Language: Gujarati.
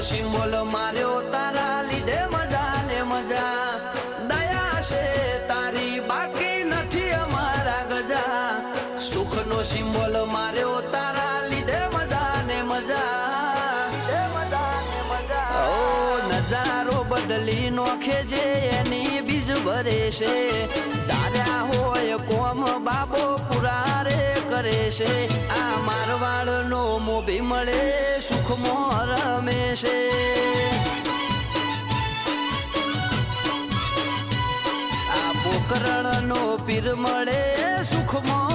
સિમ્બોલ માર્યો તારા લીધે મજા ને મજા દયા છે તારી બાકી નથી અમારા ગજા સુખનો સિમ્બોલ માર્યો તારા લીધે મજા ને મજા ઓ નજારો બદલી નોખે જે એની બીજ ભરે છે તાર્યા હોય કોમ બાબો પુરા રે કરે છે આ મારવાડનો મોભી મળે સુખમાં રમે છે આ પોકરણનો પીર મળે સુખમાં